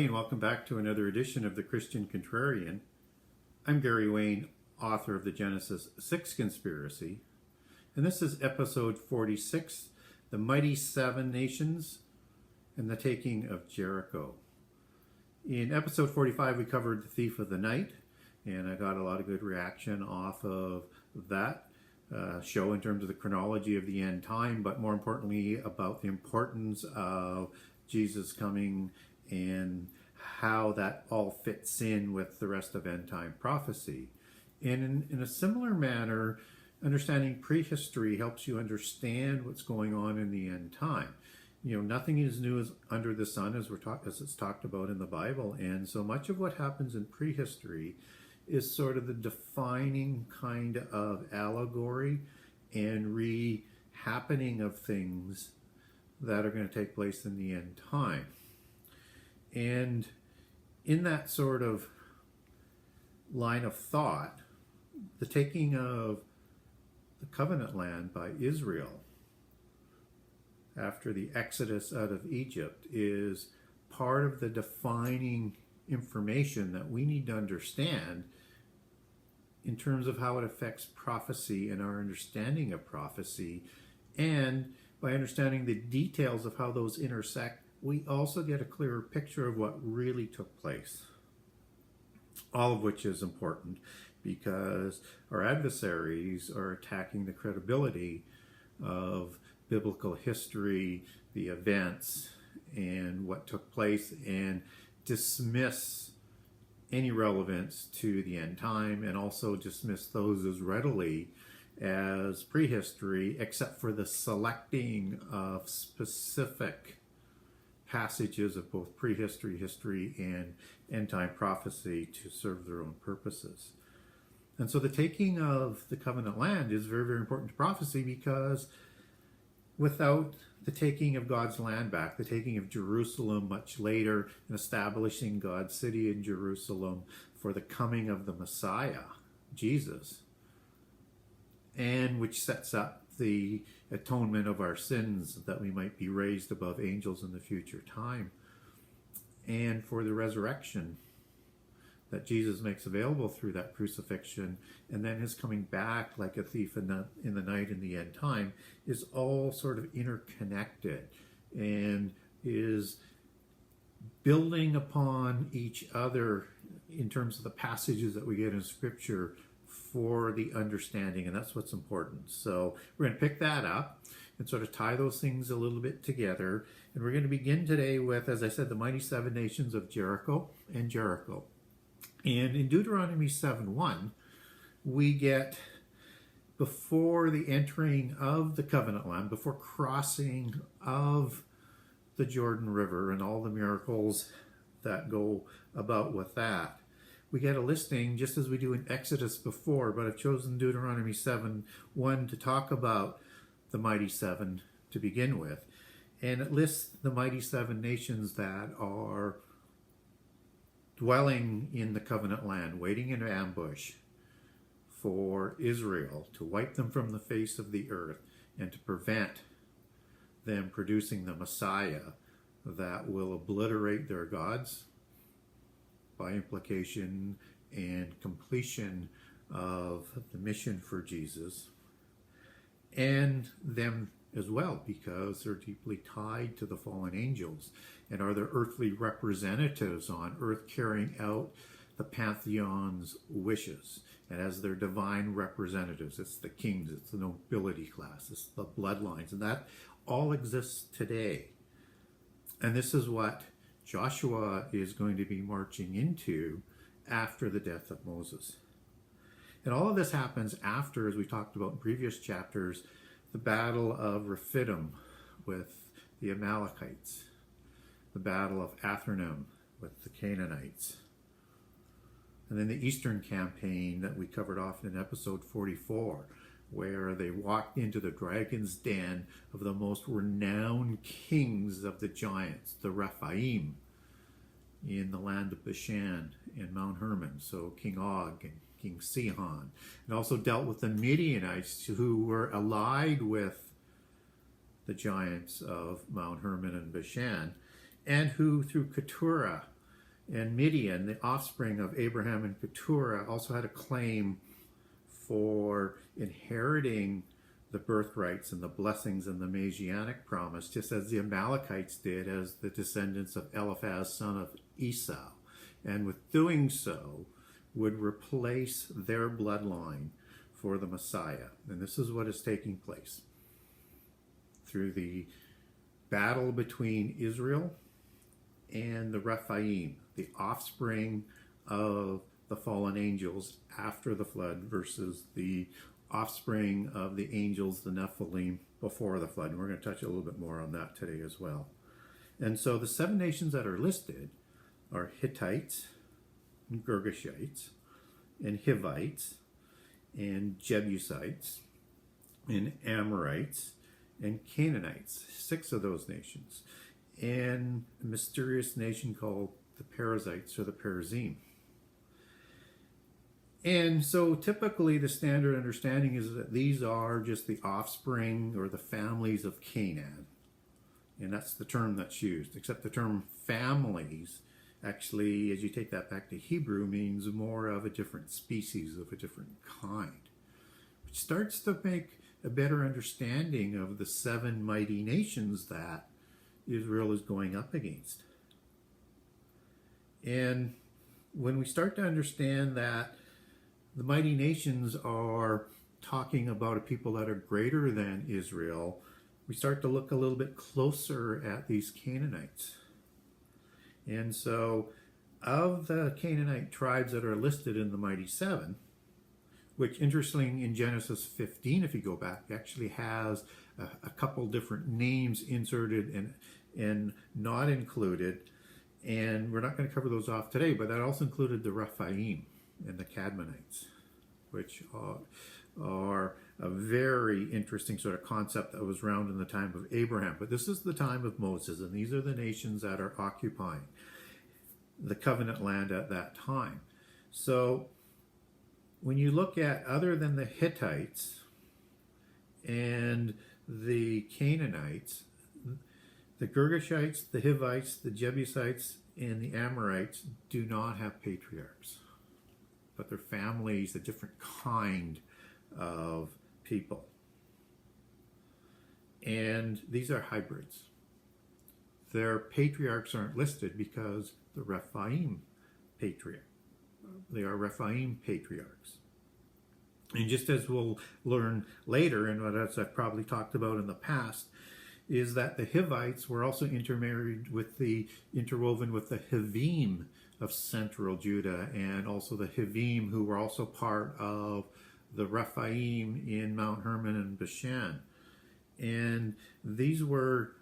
and welcome back to another edition of the Christian Contrarian. I'm Gary Wayne, author of the Genesis 6 Conspiracy, and this is episode 46, The Mighty Seven Nations and the Taking of Jericho. In episode 45, we covered the Thief of the Night, and I got a lot of good reaction off of that show in terms of the chronology of the end time, but more importantly about the importance of Jesus coming and how that all fits in with the rest of end time prophecy. And in a similar manner, understanding prehistory helps you understand what's going on in the end time. You know, nothing is new as under the sun, as it's talked about in the Bible, and so much of what happens in prehistory is sort of the defining kind of allegory and re-happening of things that are going to take place in the end time. And in that sort of line of thought, the taking of the covenant land by Israel after the exodus out of Egypt is part of the defining information that we need to understand in terms of how it affects prophecy and our understanding of prophecy. And by understanding the details of how those intersect, we also get a clearer picture of what really took place. All of which is important because our adversaries are attacking the credibility of biblical history, the events, and what took place, and dismiss any relevance to the end time, and also dismiss those as readily as prehistory, except for the selecting of specific passages of both prehistory, history, and end time prophecy to serve their own purposes. And so the taking of the covenant land is very, very important to prophecy, because without the taking of God's land back, the taking of Jerusalem much later, and establishing God's city in Jerusalem for the coming of the Messiah, Jesus, and which sets up the atonement of our sins, that we might be raised above angels in the future time, and for the resurrection that Jesus makes available through that crucifixion, and then his coming back like a thief in the night in the end time, is all sort of interconnected and is building upon each other in terms of the passages that we get in Scripture for the understanding, and that's what's important. So we're going to pick that up and sort of tie those things a little bit together, and we're going to begin today with, as I said, the mighty seven nations of Jericho and Jericho. And in Deuteronomy 7:1, we get, before the entering of the covenant land, before crossing of the Jordan River and all the miracles that go about with that, we get a listing, just as we do in Exodus before, but I've chosen Deuteronomy 7:1 to talk about the mighty seven to begin with. And it lists the mighty seven nations that are dwelling in the covenant land, waiting in ambush for Israel to wipe them from the face of the earth and to prevent them producing the Messiah that will obliterate their gods, by implication, and completion of the mission for Jesus, and them as well, because they're deeply tied to the fallen angels and are the earthly representatives on earth, carrying out the pantheon's wishes. And as their divine representatives, it's the kings, it's the nobility class, it's the bloodlines, and that all exists today. And this is what Joshua is going to be marching into after the death of Moses. And all of this happens after, as we talked about in previous chapters, the battle of Rephidim with the Amalekites, the battle of Athranim with the Canaanites, and then the Eastern campaign that we covered off in episode 44, where they walked into the dragon's den of the most renowned kings of the giants, the Rephaim, in the land of Bashan and Mount Hermon, so King Og and King Sihon, and also dealt with the Midianites, who were allied with the giants of Mount Hermon and Bashan, and who through Keturah And Midian, the offspring of Abraham and Keturah, also had a claim for inheriting the birthrights and the blessings and the Messianic promise, just as the Amalekites did as the descendants of Eliphaz, son of Esau. And with doing so, would replace their bloodline for the Messiah. And this is what is taking place through the battle between Israel and the Rephaim, the offspring of the fallen angels after the flood versus the offspring of the angels, the Nephilim, before the flood. And we're going to touch a little bit more on that today as well. And so the 7 nations that are listed are Hittites, and Girgashites, and Hivites, and Jebusites, and Amorites, and Canaanites, 6 of those nations, and a mysterious nation called the Perizzites or the Perizim. And so typically the standard understanding is that these are just the offspring or the families of Canaan. And that's the term that's used, except the term families actually, as you take that back to Hebrew, means more of a different species, of a different kind, which starts to make a better understanding of the 7 mighty nations that Israel is going up against. And when we start to understand that the mighty nations are talking about a people that are greater than Israel, we start to look a little bit closer at these Canaanites. And so, of the Canaanite tribes that are listed in the Mighty 7, which interestingly in Genesis 15, if you go back, actually has a couple different names inserted and not included. And we're not going to cover those off today, but that also included the Rephaim and the Cadmonites, which are a very interesting sort of concept that was around in the time of Abraham. But this is the time of Moses, and these are the nations that are occupying the covenant land at that time. So when you look at, other than the Hittites and the Canaanites, the Girgashites, the Hivites, the Jebusites, and the Amorites do not have patriarchs, but they're families, a different kind of people. And these are hybrids. Their patriarchs aren't listed because the Rephaim patriarch. They are Rephaim patriarchs. And just as we'll learn later, and what I've probably talked about in the past, is that the Hivites were also interwoven with the Hivim of central Judah, and also the Hivim, who were also part of the Rephaim in Mount Hermon and Bashan. And these were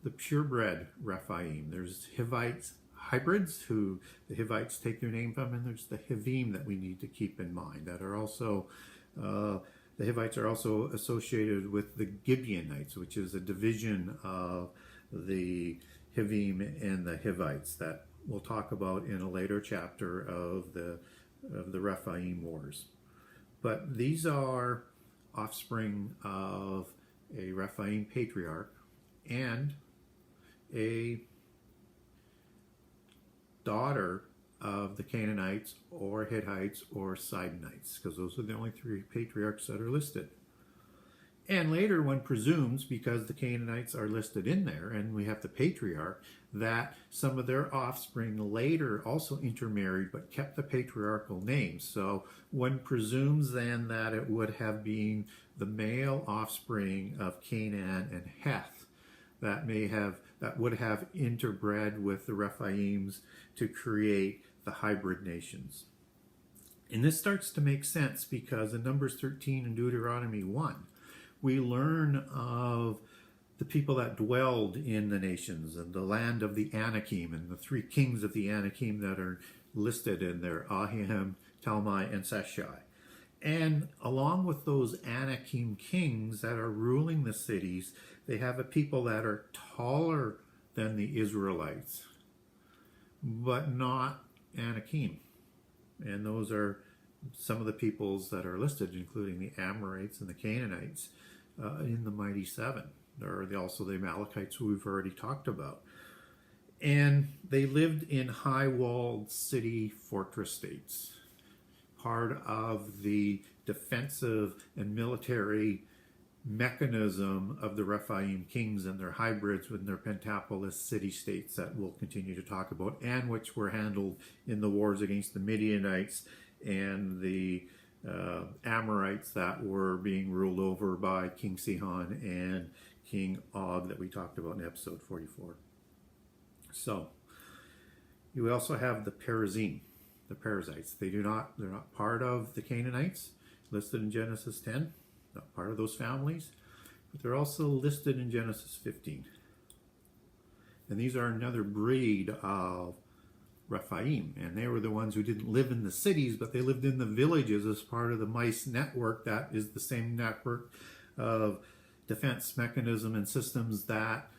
the purebred Rephaim. There's Hivites hybrids, who the Hivites take their name from, and there's the Hivim that we need to keep in mind that are also the Hivites are also associated with the Gibeonites, which is a division of the Hivim and the Hivites that we'll talk about in a later chapter of the Rephaim Wars. But these are offspring of a Rephaim patriarch and a daughter of the Canaanites or Hittites or Sidonites, because those are the only 3 patriarchs that are listed. And later one presumes, because the Canaanites are listed in there and we have the patriarch, that some of their offspring later also intermarried but kept the patriarchal names. So one presumes then that it would have been the male offspring of Canaan and Heth that would have interbred with the Rephaims to create the hybrid nations. And this starts to make sense because in Numbers 13 and Deuteronomy 1, we learn of the people that dwelled in the nations and the land of the Anakim, and the 3 kings of the Anakim that are listed in there, Ahim, Talmai, and Seshai. And along with those Anakim kings that are ruling the cities, they have a people that are taller than the Israelites, but not Anakim. And those are some of the peoples that are listed, including the Amorites and the Canaanites in the Mighty 7. There are also the Amalekites, who we've already talked about. And they lived in high-walled city fortress states, part of the defensive and military mechanism of the Rephaim kings and their hybrids with their pentapolis city-states that we'll continue to talk about, and which were handled in the wars against the Midianites and the Amorites that were being ruled over by King Sihon and King Og that we talked about in episode 44. So, you also have the Perizim, the Perizzites. They're not part of the Canaanites, listed in Genesis 10, not part of those families, but they're also listed in Genesis 15. And these are another breed of Rephaim, and they were the ones who didn't live in the cities, but they lived in the villages as part of the mice network that is the same network of defense mechanism and systems that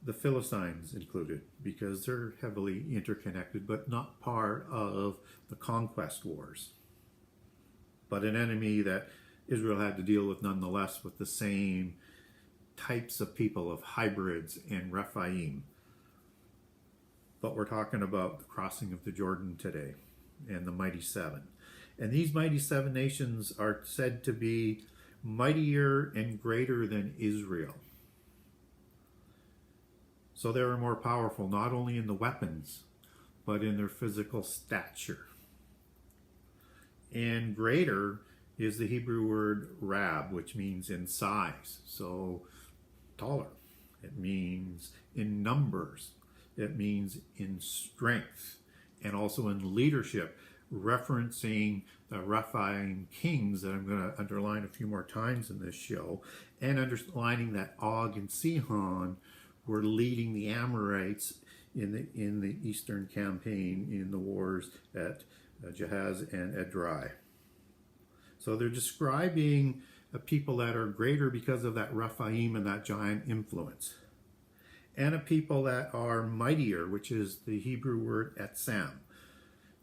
the Philistines included, because they're heavily interconnected, but not part of the conquest wars. But an enemy that Israel had to deal with nonetheless, with the same types of people of hybrids and Rephaim. But we're talking about the crossing of the Jordan today and the Mighty Seven. And these Mighty Seven nations are said to be mightier and greater than Israel. So they were more powerful, not only in the weapons, but in their physical stature. And greater is the Hebrew word rab, which means in size. So taller. It means in numbers. It means in strength. And also in leadership, referencing the Rephaim kings that I'm going to underline a few more times in this show, and underlining that Og and Sihon were leading the Amorites in the Eastern campaign in the wars at Jahaz and Edrei. So they're describing a people that are greater because of that Rephaim and that giant influence. And a people that are mightier, which is the Hebrew word etzam,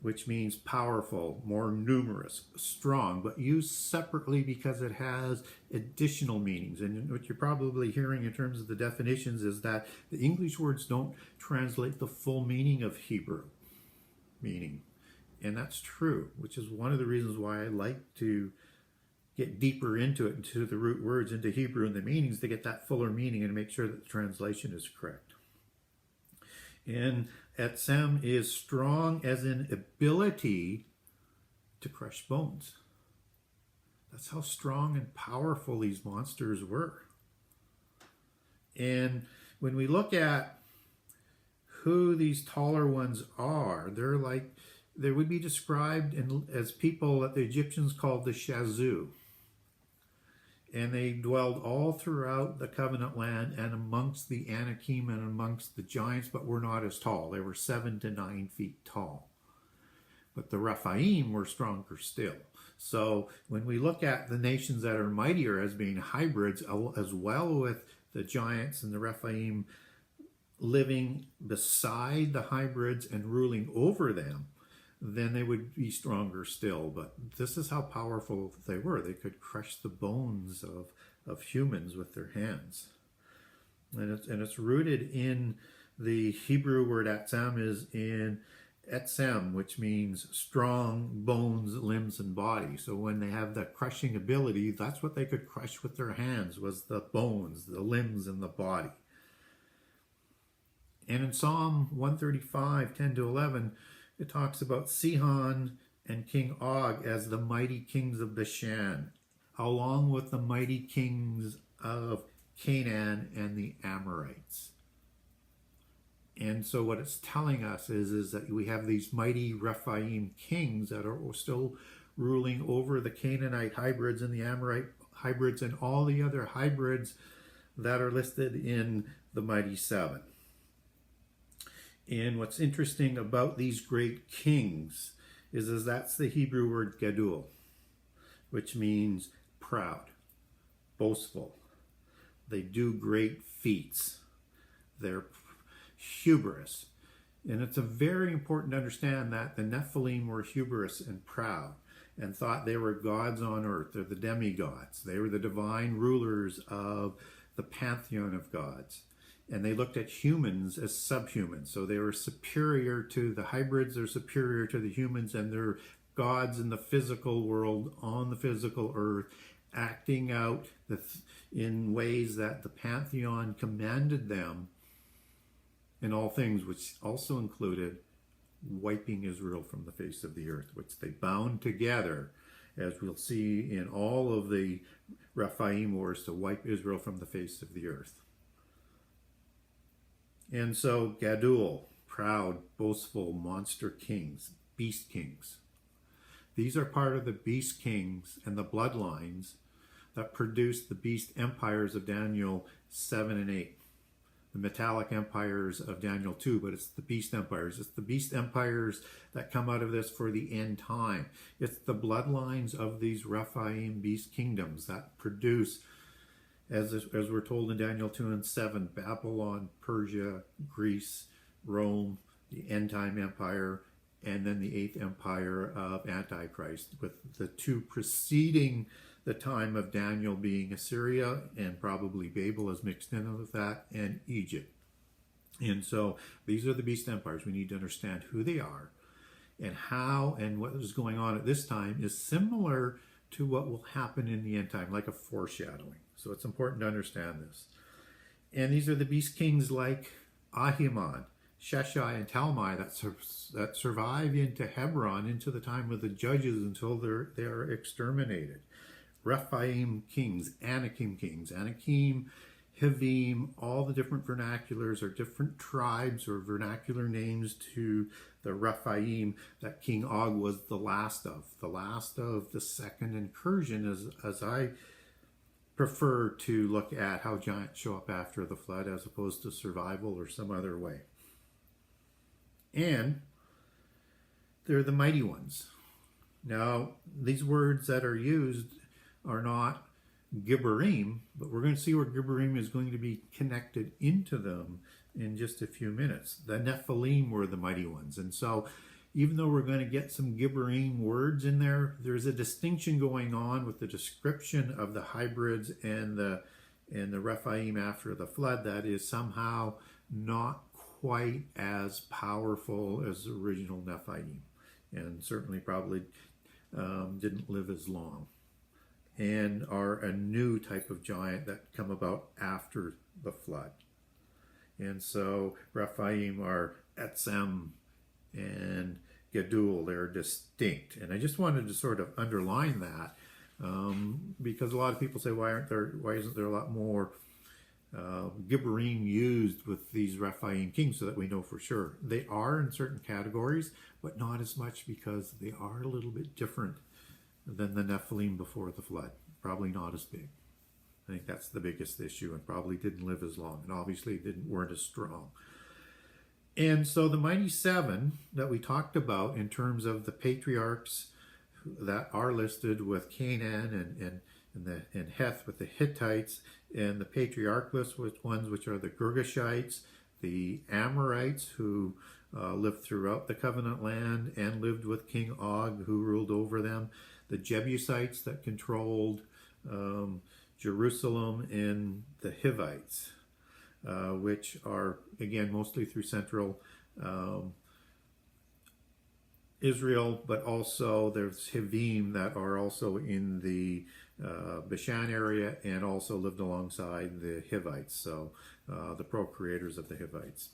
which means powerful, more numerous, strong, but used separately because it has additional meanings. And what you're probably hearing in terms of the definitions is that the English words don't translate the full meaning of Hebrew meaning. And that's true, which is one of the reasons why I like to get deeper into it, into the root words, into Hebrew and the meanings, to get that fuller meaning and make sure that the translation is correct. And etzam is strong as in ability to crush bones. That's how strong and powerful these monsters were. And when we look at who these taller ones are, they would be described as people that the Egyptians called the Shazu. And they dwelled all throughout the covenant land and amongst the Anakim and amongst the giants, but were not as tall. They were 7 to 9 feet tall. But the Rephaim were stronger still. So when we look at the nations that are mightier as being hybrids, as well with the giants and the Rephaim living beside the hybrids and ruling over them, then they would be stronger still. But this is how powerful they were. They could crush the bones of humans with their hands. And it's rooted in the Hebrew word etzam is in etzem, which means strong bones, limbs, and body. So when they have that crushing ability, that's what they could crush with their hands, was the bones, the limbs, and the body. And in Psalm 135, 10 to 11, it talks about Sihon and King Og as the mighty kings of Bashan, along with the mighty kings of Canaan and the Amorites. And so what it's telling us is that we have these mighty Rephaim kings that are still ruling over the Canaanite hybrids and the Amorite hybrids and all the other hybrids that are listed in the Mighty Seven. And what's interesting about these great kings is that's the Hebrew word gadol, which means proud, boastful. They do great feats. They're hubris. And it's a very important to understand that the Nephilim were hubris and proud and thought they were gods on earth. They're the demigods. They were the divine rulers of the pantheon of gods. and they looked at humans as subhumans. So they were superior to the hybrids, they're superior to the humans, and they're gods in the physical world, on the physical earth, acting out in ways that the pantheon commanded them in all things, which also included wiping Israel from the face of the earth, which they bound together, as we'll see in all of the Rephaim wars, to wipe Israel from the face of the earth. And so Gadul, proud, boastful, monster kings, beast kings. These are part of the beast kings and the bloodlines that produced the beast empires of Daniel 7 and 8. The metallic empires of Daniel 2, but it's the beast empires. It's the beast empires that come out of this for the end time. It's the bloodlines of these Rephaim beast kingdoms that produce, as we're told in Daniel 2 and 7, Babylon, Persia, Greece, Rome, the end time empire, and then the 8th empire of Antichrist, with the two preceding the time of Daniel being Assyria, and probably Babel is mixed in with that, and Egypt. And so these are the beast empires. We need to understand who they are and how, and what is going on at this time is similar to what will happen in the end time, like a foreshadowing. So it's important to understand this. And these are the beast kings like Ahiman, Sheshai, and Talmai that survive into Hebron, into the time of the judges, until they are exterminated. Rephaim kings, Anakim kings, Anakim, Hivim, all the different vernaculars are different tribes or vernacular names to the Rephaim that King Og was the last of the second incursion, as I prefer to look at how giants show up after the flood as opposed to survival or some other way. And they're the mighty ones. Now, these words that are used are not Gibborim, but we're going to see where Gibborim is going to be connected into them in just a few minutes. The Nephilim were the mighty ones. And so even though we're going to get some Gibborim words in there, there's a distinction going on with the description of the hybrids and the Rephaim after the flood that is somehow not quite as powerful as the original Nephilim, and certainly probably didn't live as long, and are a new type of giant that come about after the flood. And so Rephaim are Etzem and Gadul. They're distinct. And I just wanted to sort of underline that because a lot of people say, why isn't there a lot more Gibborim used with these Rephaim kings, so that we know for sure. They are in certain categories, but not as much, because they are a little bit different than the Nephilim before the flood. Probably not as big. I think that's the biggest issue, and probably didn't live as long, and obviously weren't as strong. And so the mighty seven that we talked about in terms of the patriarchs that are listed with Canaan and Heth with the Hittites, and the patriarchless ones, which are the Girgashites, the Amorites, who lived throughout the covenant land and lived with King Og, who ruled over them, the Jebusites that controlled Jerusalem, and the Hivites, which are, again, mostly through central Israel, but also there's Hivim that are also in the Bashan area and also lived alongside the Hivites, so the procreators of the Hivites.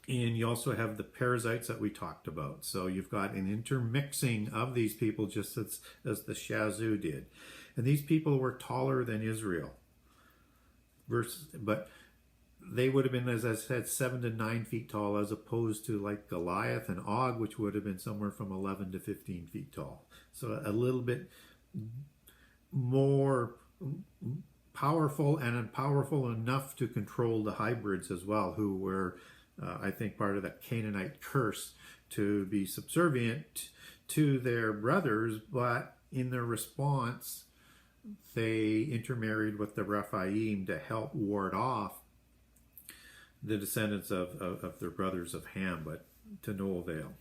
And you also have the Perizzites that we talked about. So you've got an intermixing of these people, just as the Shazu did. And these people were taller than Israel. But they would have been, as I said, 7 to 9 feet tall, as opposed to like Goliath and Og, which would have been somewhere from 11 to 15 feet tall. So a little bit more powerful, and powerful enough to control the hybrids as well, who were, I think, part of that Canaanite curse to be subservient to their brothers, but in their response, they intermarried with the Rephaim to help ward off the descendants of their brothers of Ham, but to no avail.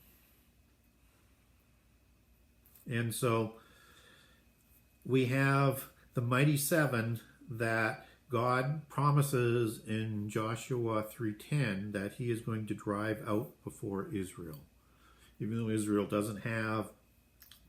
And so we have the mighty seven that God promises in Joshua 3:10 that he is going to drive out before Israel. Even though Israel doesn't have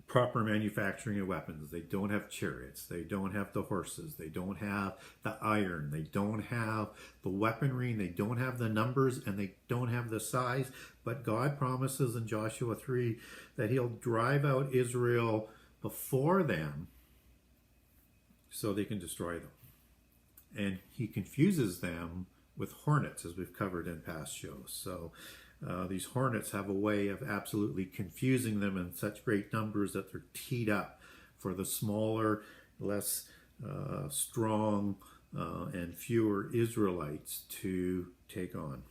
proper manufacturing of weapons, they don't have chariots, they don't have the horses, they don't have the iron, they don't have the weaponry, they don't have the numbers, and they don't have the size. But God promises in Joshua 3 that he'll drive out Israel before them so they can destroy them. And he confuses them with hornets, as we've covered in past shows. So these hornets have a way of absolutely confusing them in such great numbers that they're teed up for the smaller, less strong, and fewer Israelites to take on.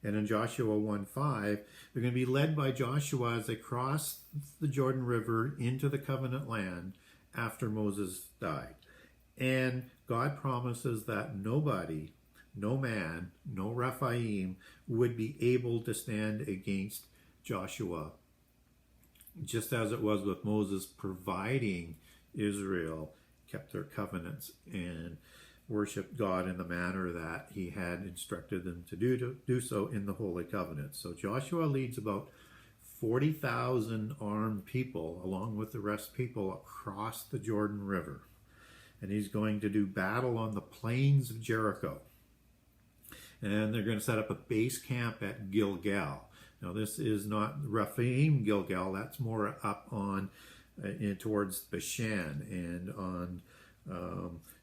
And in Joshua 1:5, they're going to be led by Joshua as they cross the Jordan River into the covenant land after Moses died. And God promises that nobody, no man, no Rephaim would be able to stand against Joshua, just as it was with Moses, providing Israel kept their covenants and worshiped God in the manner that he had instructed them to do so in the Holy Covenant. So Joshua leads about 40,000 armed people, along with the rest people, across the Jordan River. And he's going to do battle on the plains of Jericho. And they're going to set up a base camp at Gilgal. Now, this is not Rephaim Gilgal. That's more up on towards Bashan and on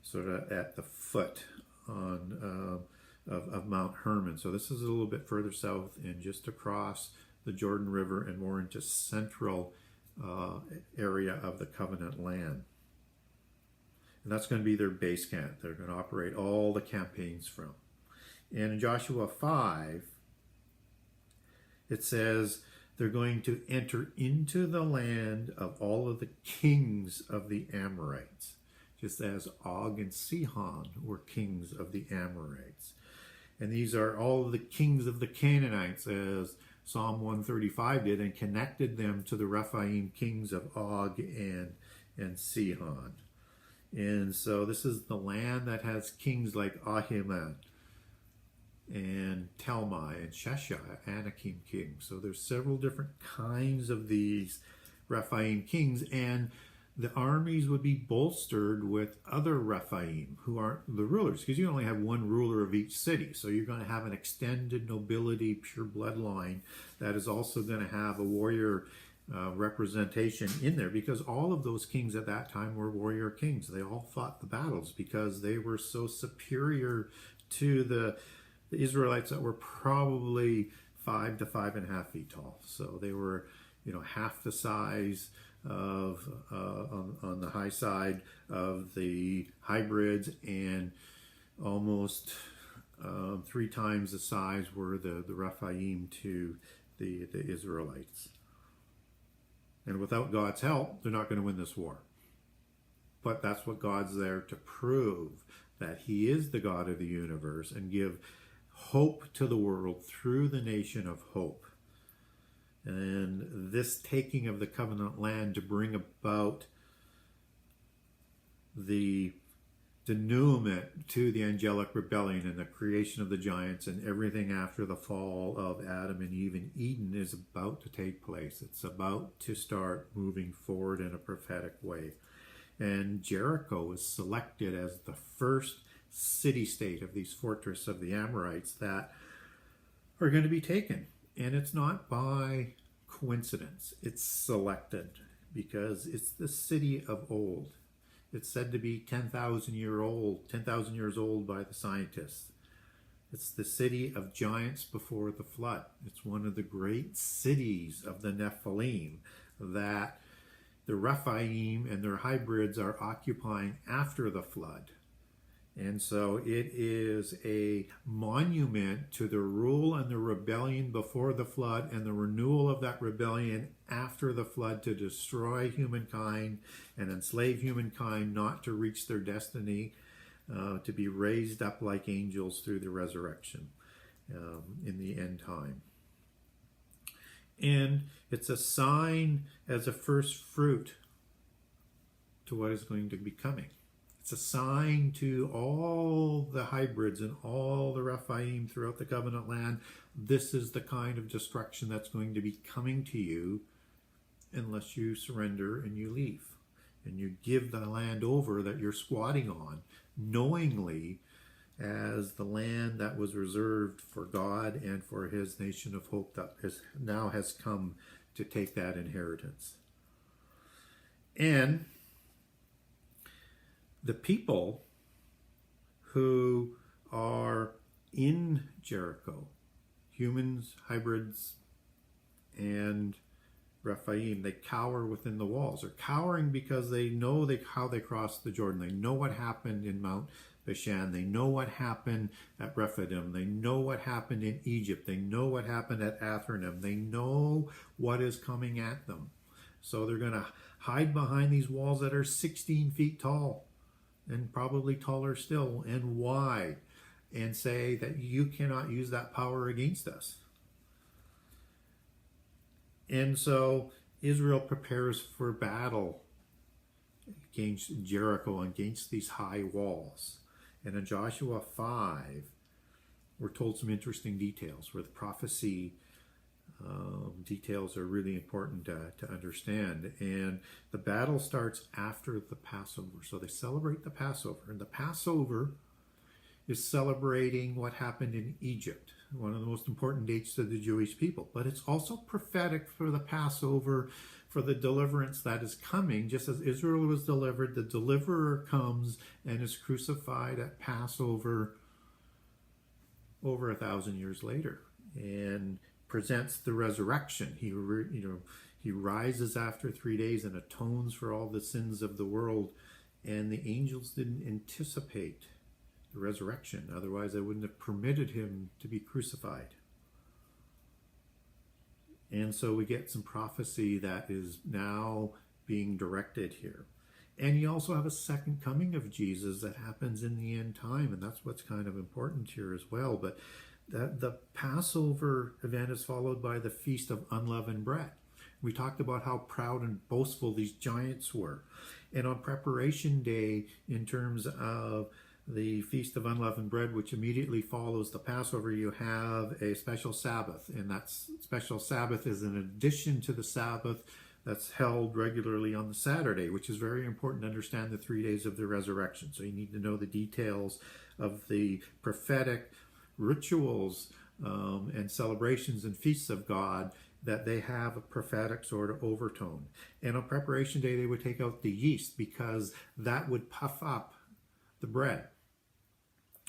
sort of at the foot on of Mount Hermon. So this is a little bit further south and just across the Jordan River and more into central area of the covenant land. And that's going to be their base camp. They're going to operate all the campaigns from. And in Joshua 5, it says they're going to enter into the land of all of the kings of the Amorites, just as Og and Sihon were kings of the Amorites. And these are all of the kings of the Canaanites, as Psalm 135 did, and connected them to the Rephaim kings of Og and Sihon. And so this is the land that has kings like Ahiman and Talmai and Sheshai, Anakim kings. So there's several different kinds of these Rephaim kings, and the armies would be bolstered with other Rephaim who aren't the rulers, because you only have one ruler of each city. So you're going to have an extended nobility, pure bloodline that is also going to have a warrior representation in there, because all of those kings at that time were warrior kings. They all fought the battles because they were so superior to the Israelites that were probably 5 to 5.5 feet tall. So they were, half the size of on the high side of the hybrids, and almost 3 times the size were the Rephaim to the Israelites. And without God's help, they're not going to win this war. But that's what God's there to prove, that he is the God of the universe, and give hope to the world through the nation of hope. And this taking of the covenant land to bring about the denouement to the angelic rebellion and the creation of the giants and everything after the fall of Adam and Eve in Eden is about to take place. It's about to start moving forward in a prophetic way. And Jericho is selected as the first city-state of these fortresses of the Amorites that are going to be taken. And it's not by coincidence. It's selected because it's the city of old. It's said to be 10,000 years old by the scientists. It's the city of giants before the flood. It's one of the great cities of the Nephilim that the Rephaim and their hybrids are occupying after the flood. And so it is a monument to the rule and the rebellion before the flood and the renewal of that rebellion after the flood to destroy humankind and enslave humankind not to reach their destiny, to be raised up like angels through the resurrection in the end time. And it's a sign as a first fruit to what is going to be coming. It's a sign to all the hybrids and all the Rephaim throughout the covenant land. This is the kind of destruction that's going to be coming to you unless you surrender and you leave. And you give the land over that you're squatting on knowingly as the land that was reserved for God and for his nation of hope that now has come to take that inheritance. And the people who are in Jericho, humans, hybrids, and Rephaim, they cower within the walls. They're cowering because they know how they crossed the Jordan. They know what happened in Mount Bashan. They know what happened at Rephidim. They know what happened in Egypt. They know what happened at Athranim. They know what is coming at them. So they're going to hide behind these walls that are 16 feet tall and probably taller still and wide, and say that you cannot use that power against us. And so Israel prepares for battle against Jericho, against these high walls. And in Joshua 5, we're told some interesting details where the prophecy details are really important to understand. And the battle starts after the Passover. So they celebrate the Passover. And the Passover is celebrating what happened in Egypt, one of the most important dates to the Jewish people. But it's also prophetic for the Passover, for the deliverance that is coming. Just as Israel was delivered, the deliverer comes and is crucified at Passover over 1,000 years later and presents the resurrection. He rises after 3 days and atones for all the sins of the world. And the angels didn't anticipate the resurrection. Otherwise, they wouldn't have permitted him to be crucified. And so we get some prophecy that is now being directed here. And you also have a second coming of Jesus that happens in the end time, and that's what's kind of important here as well. But the Passover event is followed by the Feast of Unleavened Bread. We talked about how proud and boastful these giants were. And on Preparation Day, in terms of the Feast of Unleavened Bread, which immediately follows the Passover, you have a special Sabbath. And that special Sabbath is in addition to the Sabbath that's held regularly on the Saturday, which is very important to understand the 3 days of the resurrection. So you need to know the details of the prophetic rituals and celebrations and feasts of God, that they have a prophetic sort of overtone. And on Preparation Day, they would take out the yeast because that would puff up the bread.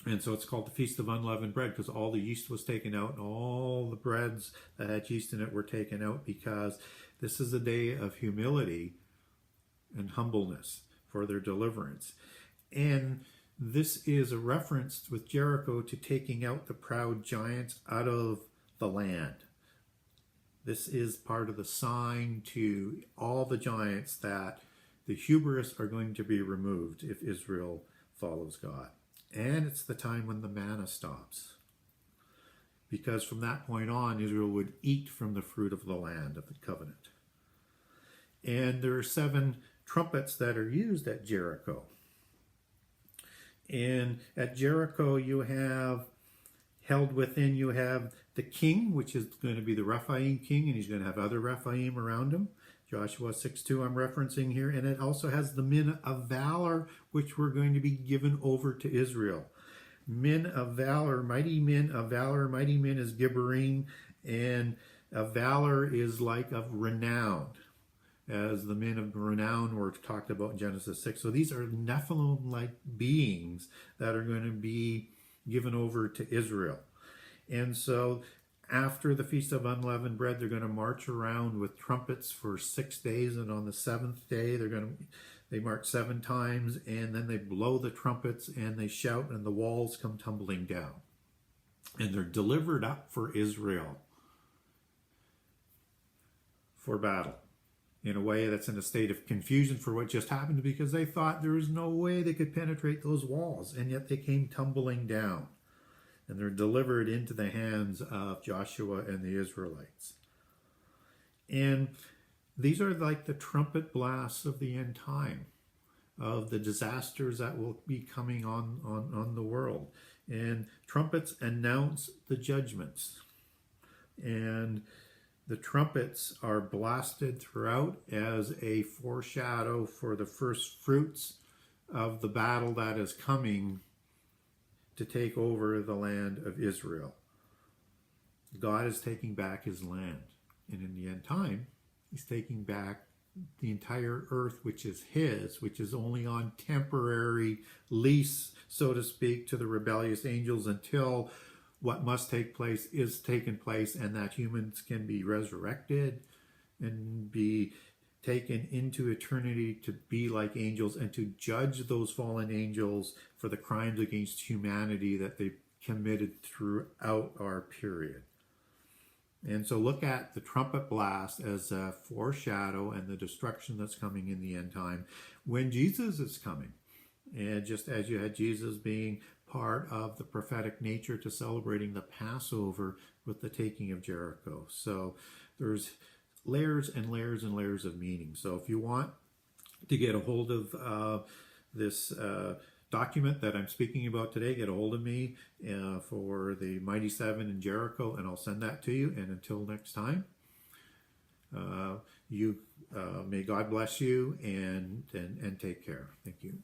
And so it's called the Feast of Unleavened Bread because all the yeast was taken out and all the breads that had yeast in it were taken out, because this is a day of humility and humbleness for their deliverance. And this is a reference with Jericho to taking out the proud giants out of the land. This is part of the sign to all the giants that the hubris are going to be removed if Israel follows God. And it's the time when the manna stops. Because from that point on, Israel would eat from the fruit of the land of the covenant. And there are 7 trumpets that are used at Jericho. And at Jericho, you have held within, you have the king, which is going to be the Rephaim king, and he's going to have other Rephaim around him. Joshua 6:2 I'm referencing here. And it also has the men of valor, which were going to be given over to Israel. Men of valor, mighty men of valor. Mighty men is Gibberim, and of valor is like of renown, as the men of renown were talked about in Genesis 6. So these are Nephilim-like beings that are going to be given over to Israel. And so after the Feast of Unleavened Bread, they're going to march around with trumpets for 6 days. And on the 7th day, they march 7 times, and then they blow the trumpets and they shout, and the walls come tumbling down. And they're delivered up for Israel for battle, in a way that's in a state of confusion for what just happened, because they thought there was no way they could penetrate those walls, and yet they came tumbling down. And they're delivered into the hands of Joshua and the Israelites. And these are like the trumpet blasts of the end time. of the disasters that will be coming on the world. And trumpets announce the judgments. And the trumpets are blasted throughout as a foreshadow for the first fruits of the battle that is coming to take over the land of Israel. God is taking back his land. And in the end time, he's taking back the entire earth, which is his, which is only on temporary lease, so to speak, to the rebellious angels until what must take place is taken place, and that humans can be resurrected and be taken into eternity to be like angels and to judge those fallen angels for the crimes against humanity that they committed throughout our period. And so look at the trumpet blast as a foreshadow and the destruction that's coming in the end time when Jesus is coming. And just as you had Jesus being part of the prophetic nature to celebrating the Passover with the taking of Jericho. So there's layers and layers and layers of meaning. So if you want to get a hold of this document that I'm speaking about today, get a hold of me for the Mighty Seven in Jericho, and I'll send that to you. And until next time, may God bless you and take care. Thank you.